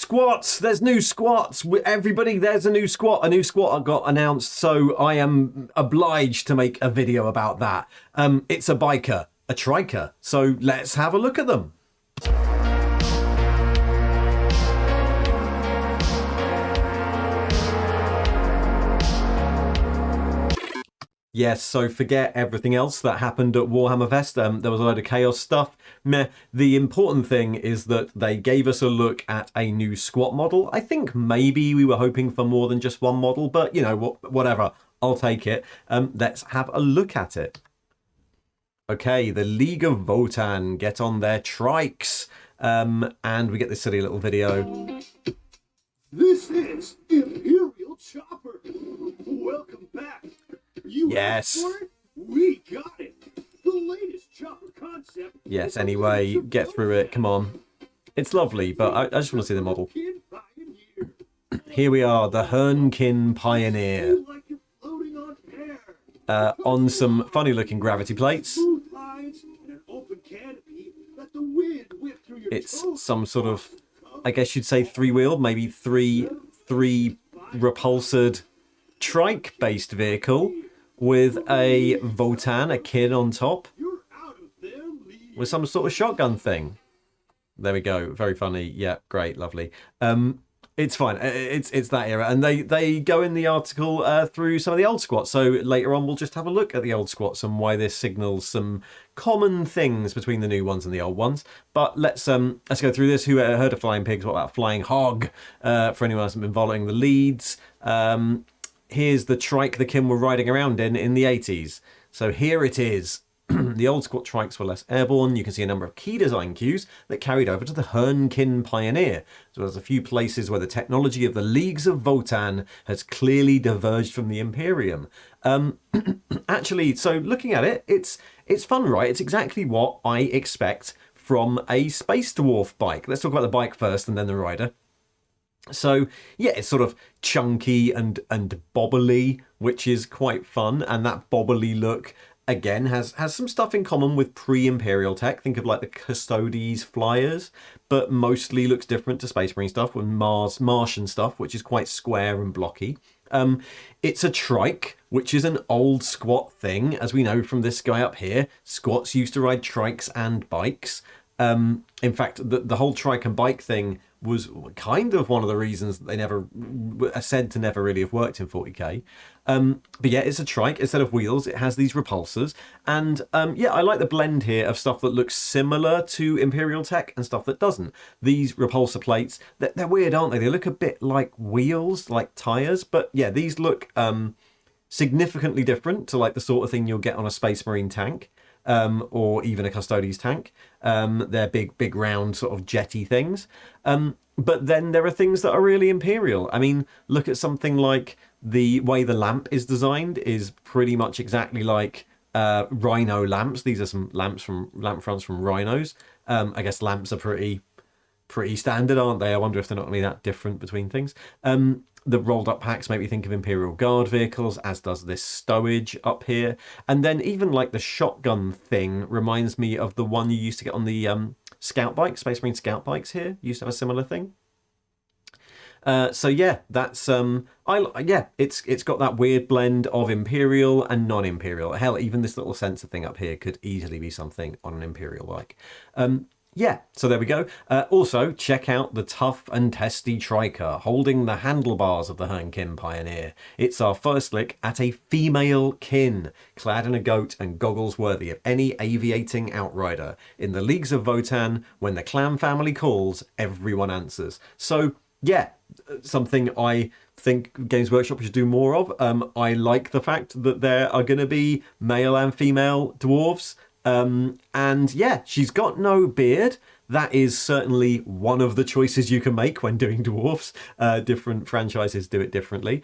squats. There's new squats. Everybody, there's a new squat. A new squat got announced, so I am obliged to make a video about that. It's a biker, a triker. So let's have a look at them. Yes, so forget everything else that happened at Warhammer Fest. There was a load of chaos stuff. Meh. The important thing is that they gave us a look at a new squat model. I think maybe we were hoping for more than just one model, but you know, whatever. I'll take it. Let's have a look at it. Okay, the League of Votann get on their trikes. And we get this silly little video. This is Imperial Chopper. Welcome back. You yes. asked for it? We got it. The latest chopper concept. Yes, anyway, get through it. Come on. It's lovely, but I just want to see the model. Here we are, the Hernkin Pioneer. On some funny looking gravity plates. It's some sort of, I guess you'd say three-wheeled, maybe three repulsored trike-based vehicle with a Votann, a kid on top, with some sort of shotgun thing. There we go. Very funny. Yeah, great, lovely. It's fine. It's that era, and they go in the article through some of the old squats. So later on, we'll just have a look at the old squats and why this signals some common things between the new ones and the old ones. But let's go through this. Who heard of flying pigs? What about flying hog? For anyone who hasn't been following the leads. Here's the trike the Kim were riding around in the 80s. So here it is. The old squat trikes were less airborne. You can see a number of key design cues that carried over to the Hernkin Pioneer, as well as a few places where the technology of the Leagues of Votann has clearly diverged from the Imperium. Actually, so looking at it, it's fun, right? It's exactly what I expect from a Space Dwarf bike. Let's talk about the bike first and then the rider. So yeah, it's sort of chunky and bobbly, which is quite fun, and that bobbly look again has some stuff in common with pre-Imperial tech. Think of like the Custodes flyers, but mostly looks different to Space Marine stuff with Martian stuff, which is quite square and blocky. It's a trike, which is an old squat thing, as we know from this guy up here. Squats used to ride trikes and bikes. In fact, the whole trike and bike thing was kind of one of the reasons that they never are said to never really have worked in 40k. But yeah, it's a trike. Instead of wheels, it has these repulsors. And yeah, I like the blend here of stuff that looks similar to Imperial tech and stuff that doesn't. These repulsor plates, they're weird, aren't they? They look a bit like wheels, like tires. But yeah, these look significantly different to like the sort of thing you'll get on a Space Marine tank. Or even a Custodes tank. They're big round sort of jetty things. But then there are things that are really Imperial. I mean, look at something like the way the lamp is designed is pretty much exactly like Rhino lamps. These are some lamp fronts from Rhinos. I guess lamps are pretty standard, aren't they? I wonder if they're not going to be that different between things. The rolled up packs make me think of Imperial Guard vehicles, as does this stowage up here. And then even like the shotgun thing reminds me of the one you used to get on the scout bike, Space Marine scout bikes here. Used to have a similar thing. So yeah, that's it's got that weird blend of Imperial and non-Imperial. Hell, even this little sensor thing up here could easily be something on an Imperial bike. Yeah, so there we go. Also, check out the tough and testy triker holding the handlebars of the Hernkin Pioneer. It's our first look at a female kin, clad in a goat and goggles worthy of any aviating outrider. In the Leagues of Votann, when the clan family calls, everyone answers. So, yeah, something I think Games Workshop should do more of. I like the fact that there are going to be male and female dwarves. And yeah, she's got no beard. That is certainly one of the choices you can make when doing dwarfs. Different franchises do it differently.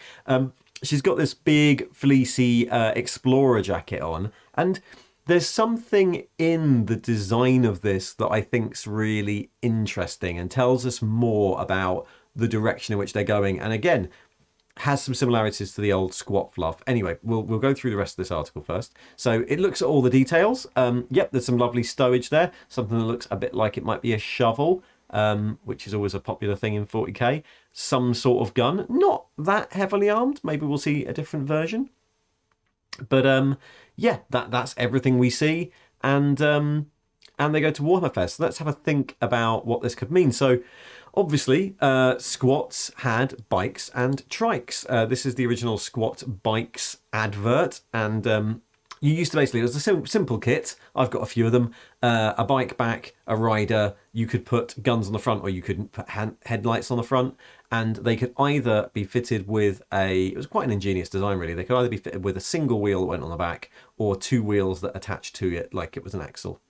She's got this big fleecy explorer jacket on, and there's something in the design of this that I think's really interesting and tells us more about the direction in which they're going. And again, has some similarities to the old squat fluff. Anyway, we'll go through the rest of this article first. So it looks at all the details. Yep, there's some lovely stowage there. Something that looks a bit like it might be a shovel. which is always a popular thing in 40k. Some sort of gun, not that heavily armed. Maybe we'll see a different version. But yeah, that's everything we see, and they go to Warhammer Fest. So let's have a think about what this could mean. So obviously, squats had bikes and trikes. This is the original squat bikes advert, and you used to basically, it was a simple kit. I've got a few of them. A bike back, a rider. You could put guns on the front, or you could put headlights on the front, and they could either be fitted with it was quite an ingenious design, really. They could either be fitted with a single wheel that went on the back, or two wheels that attached to it like it was an axle.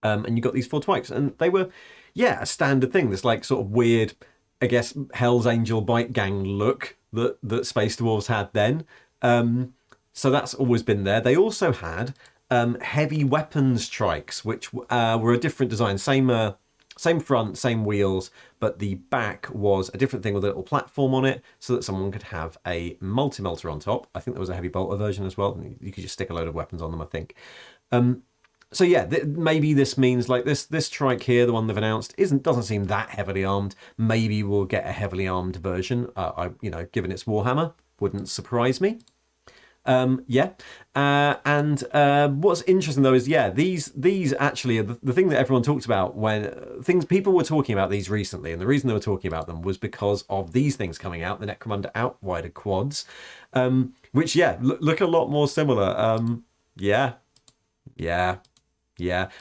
And you got these 4 bikes, and they were, yeah, a standard thing. This like sort of weird, I guess, Hell's Angel bike gang look that Space Dwarves had then. So that's always been there. They also had heavy weapons trikes, which were a different design. Same front, same wheels, but the back was a different thing with a little platform on it so that someone could have a multi-melter on top. I think there was a heavy bolter version as well. You could just stick a load of weapons on them, I think. So yeah, maybe this means like this trike here, the one they've announced, doesn't seem that heavily armed. Maybe we'll get a heavily armed version. Given it's Warhammer, wouldn't surprise me. Yeah. And what's interesting though is, yeah, these actually are the thing that everyone talked about when people were talking about these recently, and the reason they were talking about them was because of these things coming out, the Necromunda Outrider quads, which yeah look a lot more similar. Yeah.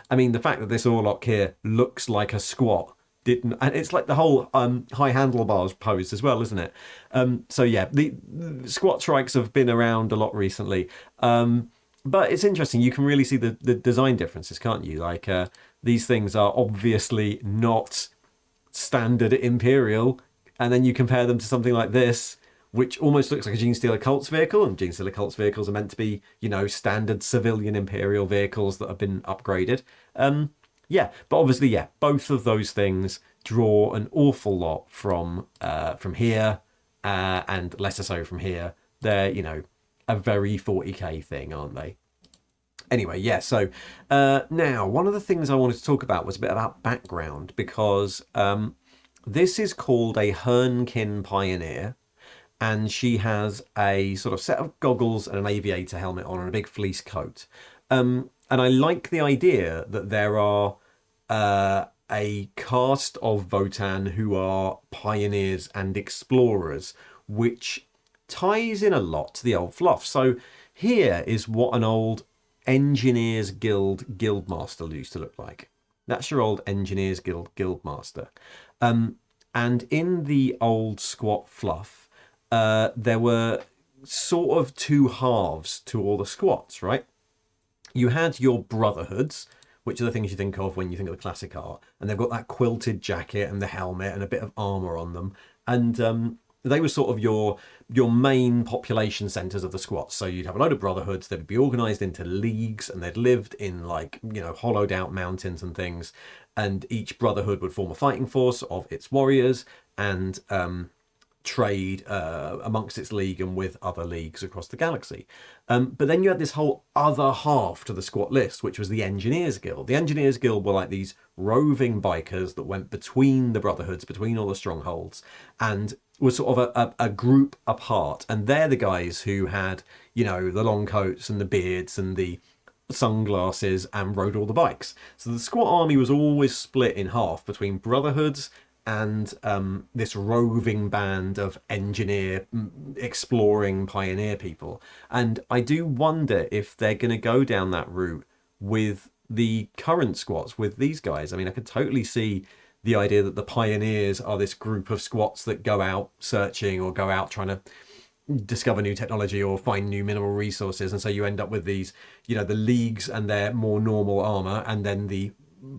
I mean, the fact that this Orlok here looks like a squat and it's like the whole high handlebars pose as well, isn't it? So yeah, the squat trikes have been around a lot recently. But it's interesting. You can really see the design differences, can't you? Like these things are obviously not standard Imperial, and then you compare them to something like this, which almost looks like a Genestealer Cults vehicle, and Genestealer Cults vehicles are meant to be, standard civilian Imperial vehicles that have been upgraded. Yeah, but obviously, yeah, both of those things draw an awful lot from here, and lesser so from here. They're, a very 40k thing, aren't they? Anyway, yeah, so now, one of the things I wanted to talk about was a bit about background, because this is called a Hernkin Pioneer, and she has a sort of set of goggles and an aviator helmet on and a big fleece coat. And I like the idea that there are a cast of Votann who are pioneers and explorers, which ties in a lot to the old fluff. So here is what an old Engineers Guild Guildmaster used to look like. That's your old Engineers Guild Guildmaster. And in the old squat fluff, there were sort of 2 halves to all the squats, right? You had your brotherhoods, which are the things you think of when you think of the classic art, and they've got that quilted jacket and the helmet and a bit of armor on them, and they were sort of your main population centers of the squats. So you'd have a load of brotherhoods. They'd be organized into leagues, and they'd lived in like hollowed out mountains and things, and each brotherhood would form a fighting force of its warriors and trade amongst its league and with other leagues across the galaxy. But then you had this whole other half to the squat list, which was the Engineers Guild. The Engineers Guild were like these roving bikers that went between the brotherhoods, between all the strongholds, and were sort of a group apart. And they're the guys who had, the long coats and the beards and the sunglasses and rode all the bikes. So the squat army was always split in half between brotherhoods and this roving band of exploring pioneer people. And I do wonder if they're going to go down that route with the current squats, with these guys. I mean, I could totally see the idea that the pioneers are this group of squats that go out searching or go out trying to discover new technology or find new mineral resources. And so you end up with these, the leagues and their more normal armor, and then the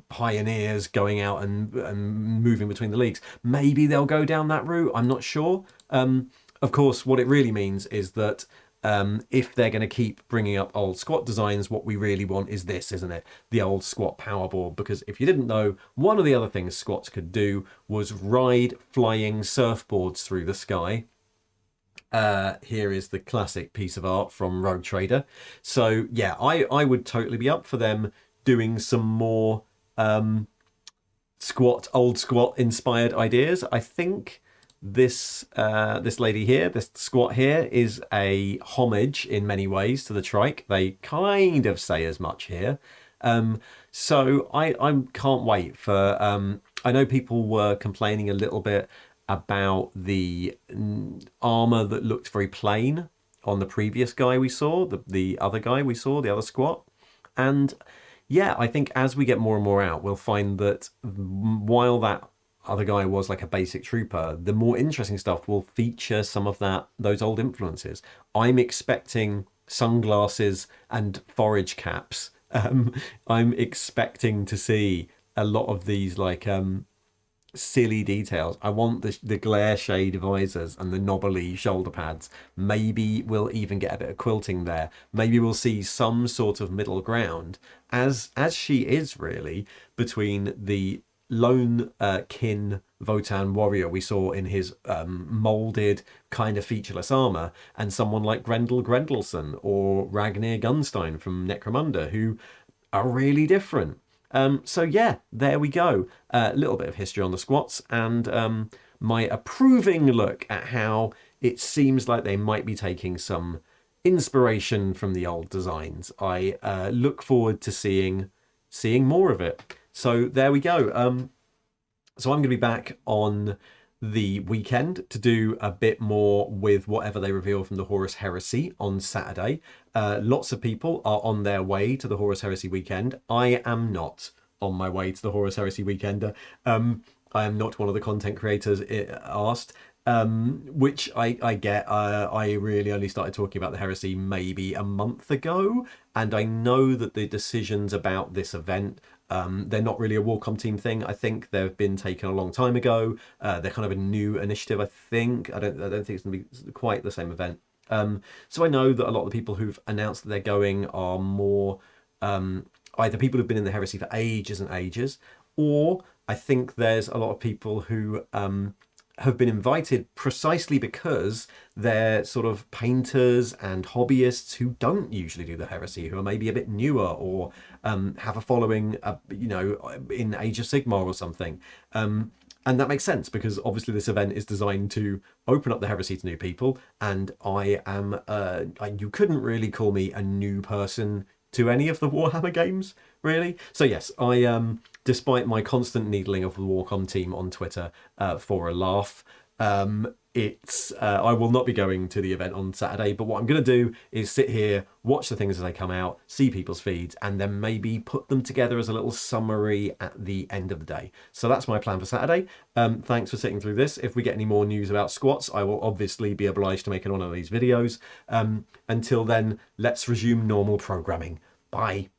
pioneers going out and moving between the leagues. Maybe they'll go down that route. I'm not sure. Of course, what it really means is that if they're going to keep bringing up old squat designs, what we really want is this, isn't it? The old squat powerboard. Because if you didn't know, one of the other things squats could do was ride flying surfboards through the sky. Here is the classic piece of art from Rogue Trader. So yeah, I would totally be up for them doing some more old squat inspired ideas. I think this this lady here, this squat here, is a homage in many ways to the trike. They kind of say as much here. So I can't wait for. I know people were complaining a little bit about the armor that looked very plain on the previous guy we saw, the other guy we saw, the other squat, and yeah, I think as we get more and more out, we'll find that while that other guy was like a basic trooper, the more interesting stuff will feature some of those old influences. I'm expecting sunglasses and forage caps. I'm expecting to see a lot of these like silly details. I want the glare shade visors and the knobbly shoulder pads. Maybe we'll even get a bit of quilting there. Maybe we'll see some sort of middle ground, as she is really, between the lone kin Votann warrior we saw in his molded kind of featureless armor, and someone like Grendel Grendelson or Ragnir Gunstein from Necromunda, who are really different. So yeah, there we go. A little bit of history on the squats, and my approving look at how it seems like they might be taking some inspiration from the old designs. I look forward to seeing more of it. So there we go. So I'm going to be back on the weekend to do a bit more with whatever they reveal from the Horus Heresy on Saturday. Lots of people are on their way to the Horus Heresy weekend. I am not on my way to the Horus Heresy weekend. I am not one of the content creators asked, which I get. I really only started talking about the Heresy maybe a month ago, and I know that the decisions about this event, they're not really a Warcom team thing. I think they've been taken a long time ago. They're kind of a new initiative, I think. I don't think it's going to be quite the same event. So I know that a lot of the people who've announced that they're going are more either people who've been in the Heresy for ages and ages, or I think there's a lot of people who have been invited precisely because they're sort of painters and hobbyists who don't usually do the Heresy, who are maybe a bit newer or have a following, in Age of Sigmar or something. And that makes sense because obviously this event is designed to open up the Heresy to new people. And I am, you couldn't really call me a new person to any of the Warhammer games, really. So yes, I despite my constant needling of the Warcom team on Twitter for a laugh, I will not be going to the event on Saturday, but what I'm going to do is sit here, watch the things as they come out, see people's feeds, and then maybe put them together as a little summary at the end of the day. So that's my plan for Saturday. Thanks for sitting through this. If we get any more news about squats, I will obviously be obliged to make one of these videos. Until then, let's resume normal programming. Bye.